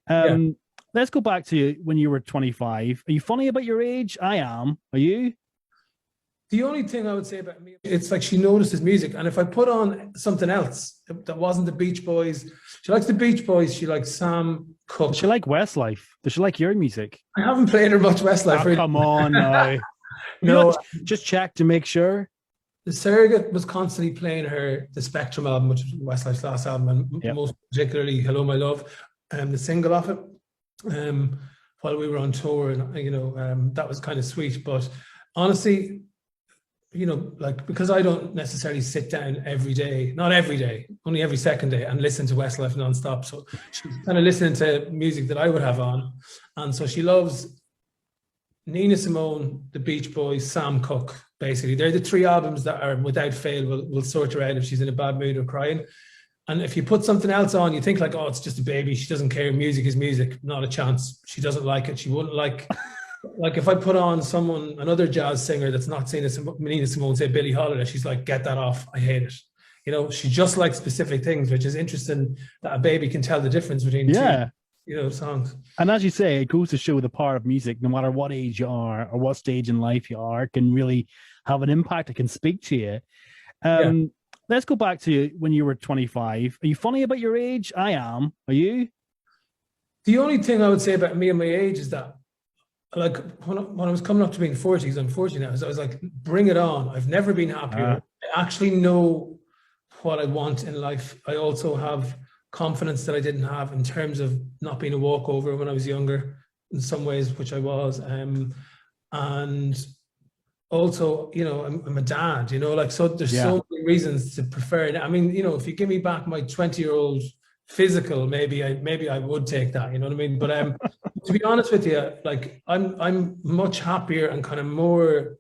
Yeah. Um, let's go back to when you were 25. Are you funny about your age? I am. Are you? The only thing I would say about me, it's like she notices music. And if I put on something else that wasn't the Beach Boys, she likes the Beach Boys, she likes Sam Does she Cooke. like Westlife? Does she like your music? I haven't played her much Westlife, Oh, really. come on now. Have you not No, just check to make sure? the Surrogate was constantly playing her the Spectrum album, which was Westlife's last album, and Yep. most particularly "Hello, My Love," the single off it. While we were on tour, and that was kind of sweet. But honestly, like because I don't necessarily sit down every day, not every day, only every second day, and listen to Westlife nonstop. So she's kind of listening to music that I would have on, and so she loves Nina Simone, the Beach Boys, Sam Cooke. Basically, they're the three albums that are without fail will sort her out if she's in a bad mood or crying. And if you put something else on, you think like, oh, it's just a baby. She doesn't care. Music is music. Not a chance. She doesn't like it. She wouldn't like if I put on another jazz singer that's not seen as Nina Simone, say Billie Holiday, she's like, get that off. I hate it. She just likes specific things, which is interesting that a baby can tell the difference between two, Yeah. songs. And as you say, it goes to show the power of music, no matter what age you are or what stage in life you are, can really have an impact. It can speak to you. Yeah. Let's go back to when you were 25. Are you funny about your age? I am. Are you? The only thing I would say about me and my age is that, like, when I was coming up to being 40, because I'm 40 now, I was like, bring it on. I've never been happier. I actually know what I want in life. I also have confidence that I didn't have in terms of not being a walkover when I was younger, in some ways, which I was. And also, I'm a dad, so there's Yeah. so many reasons to prefer it. I mean, if you give me back my 20-year-old physical, maybe I would take that, you know what I mean? But to be honest with you, like I'm much happier and kind of more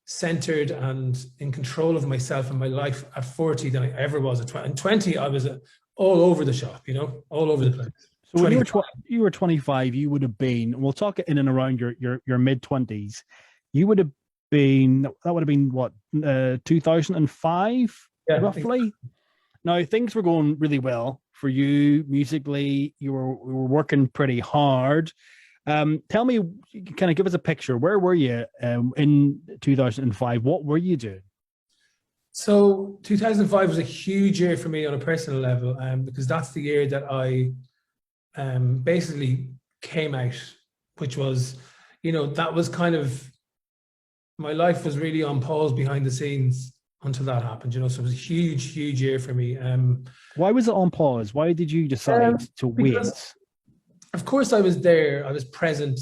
centered and in control of myself and my life at 40 than I ever was at 20. And 20, I was all over the shop, all over the place. So when you were 25, you would have been, we'll talk in and around your mid 20s. You would have been, that would have been what, 2005, Yeah, roughly? Now, things were going really well for you musically. You were working pretty hard. Tell me, kind of give us a picture. Where were you in 2005? What were you doing? So 2005 was a huge year for me on a personal level, because that's the year that I basically came out, which was, that was kind of, my life was really on pause behind the scenes until that happened, so it was a huge, huge year for me. Why was it on pause? Why did you decide to because, wait? of course, I was there, I was present,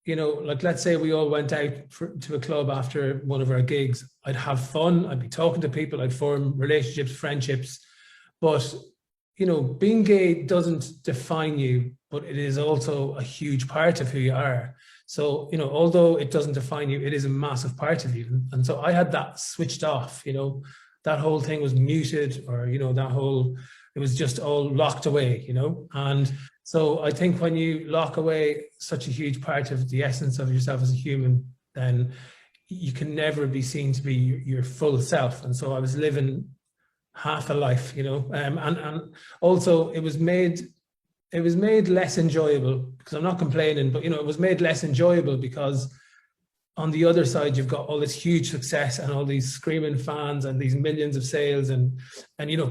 like let's say we all went out to a club after one of our gigs. I'd have fun, I'd be talking to people, I'd form relationships, friendships. But, being gay doesn't define you, but it is also a huge part of who you are. So, although it doesn't define you, it is a massive part of you. And so I had that switched off, that whole thing was muted, or, it was just all locked away, and so I think when you lock away such a huge part of the essence of yourself as a human, then you can never be seen to be your full self. And so I was living half a life, and also it was made less enjoyable, because I'm not complaining, but it was made less enjoyable because on the other side you've got all this huge success and all these screaming fans and these millions of sales, and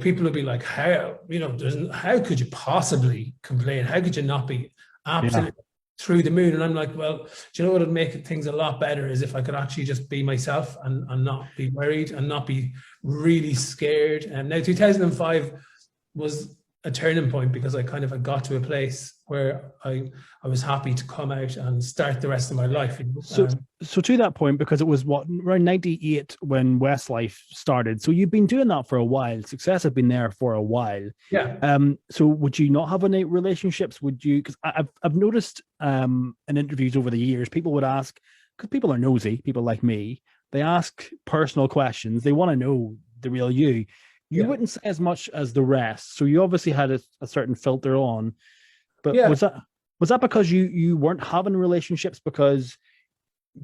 people would be like, how could you possibly complain? How could you not be absolutely through the moon? And I'm like, well, do you know what would make things a lot better is if I could actually just be myself and not be worried and not be really scared. And now 2005 was a turning point, because I kind of got to a place where I was happy to come out and start the rest of my life. So to that point, because it was what, around 98 when Westlife started. So you've been doing that for a while. Success had been there for a while. Yeah. So would you not have any relationships? Would you? Because I've noticed in interviews over the years, people would ask, because people are nosy, people like me, they ask personal questions. They want to know the real you. You wouldn't say as much as the rest. So you obviously had a certain filter on. But was that because you weren't having relationships because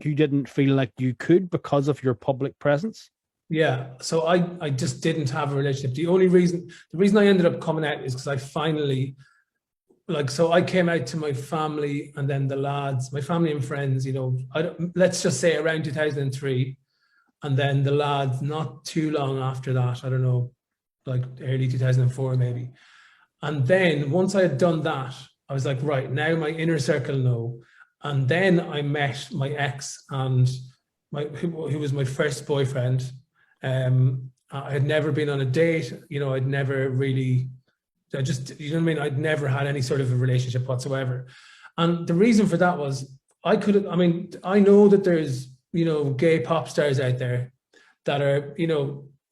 you didn't feel like you could because of your public presence? Yeah. So I just didn't have a relationship. The reason I ended up coming out is because I finally, like, so I came out to my family and then the lads, my family and friends, let's just say around 2003. And then the lads, not too long after that, I don't know, like early 2004 maybe. And then once I had done that, I was like, right, now my inner circle know. And then I met my ex and who was my first boyfriend. I had never been on a date, I'd never really, I just, you know what I mean? I'd never had any sort of a relationship whatsoever. And the reason for that was I know that there's, gay pop stars out there that are,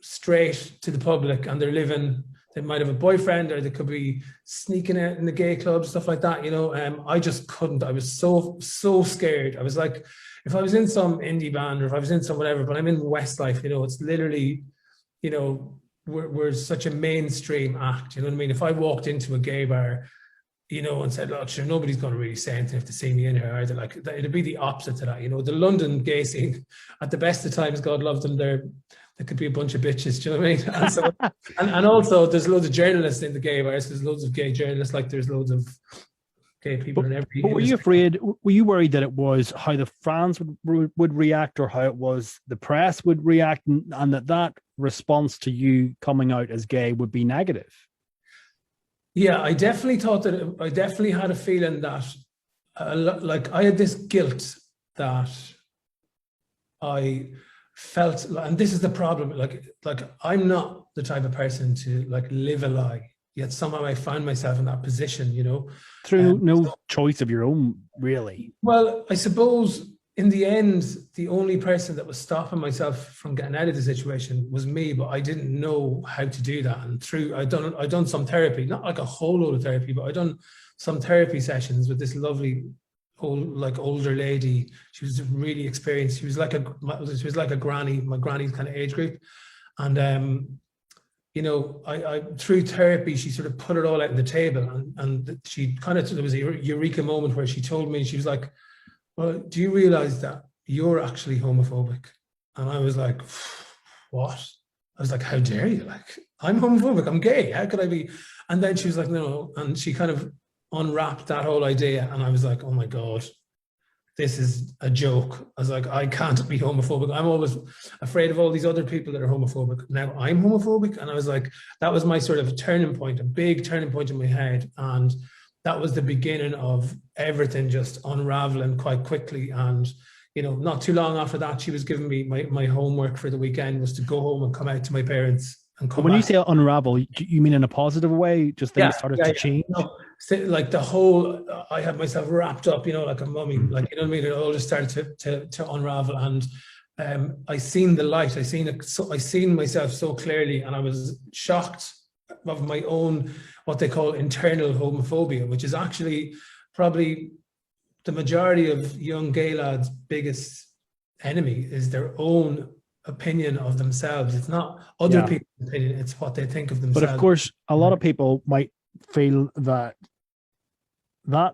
straight to the public and they're living, they might have a boyfriend or they could be sneaking out in the gay club, stuff like that, I just couldn't. I was so scared. I was like, if I was in some indie band or if I was in some whatever, but I'm in Westlife, it's literally, we're such a mainstream act, you know what I mean? If I walked into a gay bar, and said, look, sure, nobody's going to really say anything if they see me in here either. Like, it'd be the opposite to that. The London gay scene, at the best of times, God love them, there could be a bunch of bitches, do you know what I mean? And so, and also, there's loads of journalists in the gay bars. There's loads of gay journalists, like there's loads of gay people in every. But were you worried that it was how the fans would react or how it was the press would react, and that response to you coming out as gay would be negative? Yeah, I definitely thought that. I definitely had a feeling that, like, I had this guilt that I felt, and this is the problem. Like I'm not the type of person to like live a lie. Yet somehow I find myself in that position. Through no choice of your own, really. Well, I suppose in the end, the only person that was stopping myself from getting out of the situation was me, but I didn't know how to do that. And I'd done some therapy, not like a whole load of therapy, but I'd done some therapy sessions with this lovely older lady. She was really experienced. She was like a granny, my granny's kind of age group. And I through therapy, she sort of put it all out on the table, and she kind of, there was a eureka moment where she told me, she was like, well, do you realize that you're actually homophobic? And I was like, what? I was like, how dare you? Like, I'm homophobic, I'm gay, how could I be? And then she was like, no. And she kind of unwrapped that whole idea. And I was like, oh my God, this is a joke. I was like, I can't be homophobic. I'm always afraid of all these other people that are homophobic. Now I'm homophobic. And I was like, that was my sort of turning point, a big turning point in my head. And that was the beginning of everything just unraveling quite quickly. And, not too long after that, she was giving me my homework for the weekend was to go home and come out to my parents and come when back. You say unravel, you mean in a positive way? Just things started to change? No, like the whole, I had myself wrapped up, like a mummy, like, you know what I mean? It all just started to unravel. And I seen the light. I seen myself so clearly, and I was shocked of my own, what they call internal homophobia, which is actually probably the majority of young gay lads' biggest enemy is their own opinion of themselves. It's not other people's opinion, it's what they think of themselves. But of course, a lot of people might feel that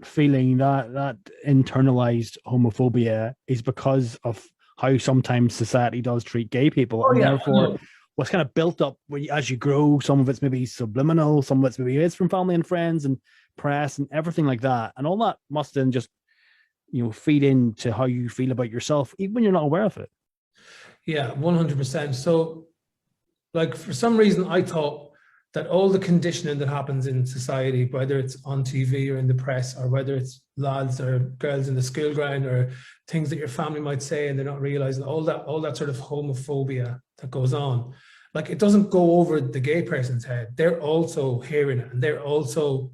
feeling, that internalized homophobia is because of how sometimes society does treat gay people. Therefore, what's kind of built up as you grow, some of it's maybe subliminal, some of it's maybe from family and friends and press and everything like that. And all that must then just, feed into how you feel about yourself, even when you're not aware of it. Yeah, 100%. So, like, for some reason, I thought that all the conditioning that happens in society, whether it's on TV or in the press, or whether it's lads or girls in the school ground, or things that your family might say and they're not realizing, all that sort of homophobia that goes on, like, it doesn't go over the gay person's head. They're also hearing it, and they're also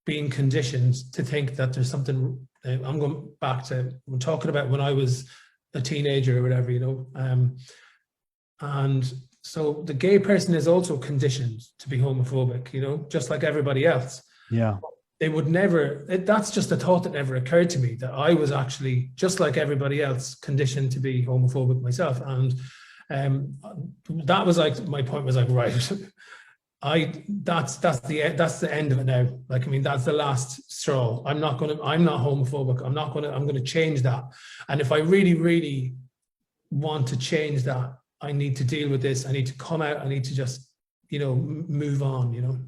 being conditioned to think that there's something. I'm going back to, we're talking about when I was a teenager or whatever, and so the gay person is also conditioned to be homophobic, just like everybody else. Yeah. They would never, that's just a thought that never occurred to me, that I was actually, just like everybody else, conditioned to be homophobic myself. And that was like, my point was like, right, that's the end of it now. Like, I mean, that's the last straw. I'm not homophobic. I'm going to change that. And if I really, really want to change that, I need to deal with this. I need to come out. I need to just, move on,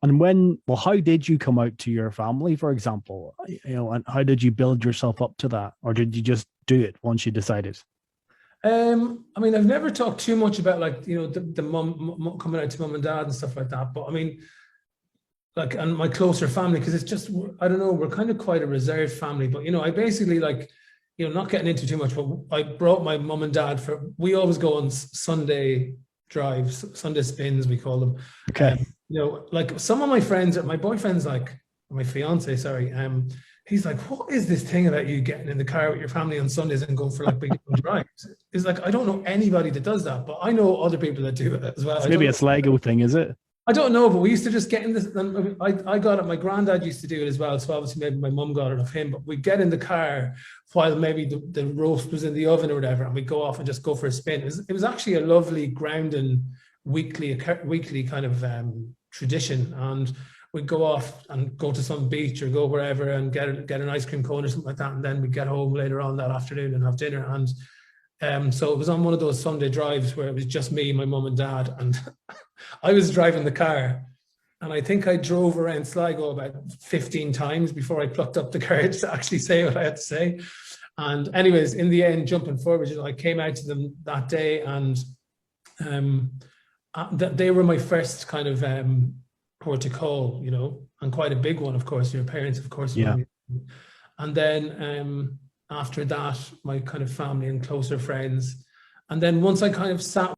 And how did you come out to your family, for example? And how did you build yourself up to that? Or did you just do it once you decided? I mean, I've never talked too much about like, the mum coming out to mum and dad and stuff like that. But I mean, like, and my closer family, because it's just, I don't know, we're kind of quite a reserved family. But, I basically like, not getting into too much, but I brought my mum and dad we always go on Sunday drives, Sunday spins, we call them. Okay. Like some of my friends, my boyfriend's like, my fiance, sorry, he's like, what is this thing about you getting in the car with your family on Sundays and going for like big drives? It's like, I don't know anybody that does that, but I know other people that do it as well. Maybe it's Lego thing, is it? I don't know, but we used to just get in this. I got it. My granddad used to do it as well. So obviously maybe my mum got it of him, but we'd get in the car while maybe the roast was in the oven or whatever, and we'd go off and just go for a spin. It was actually a lovely grounding weekly kind of tradition. And we'd go off and go to some beach or go wherever and get an ice cream cone or something like that. And then we'd get home later on that afternoon and have dinner. And so it was on one of those Sunday drives where it was just me, my mum and dad, and I was driving the car. And I think I drove around Sligo about 15 times before I plucked up the courage to actually say what I had to say. And anyways, in the end, jumping forward, I came out to them that day, and they were my first kind of port to call, and quite a big one, of course. Your parents, of course. Yeah. And then after that, my kind of family and closer friends. And then once I kind of sat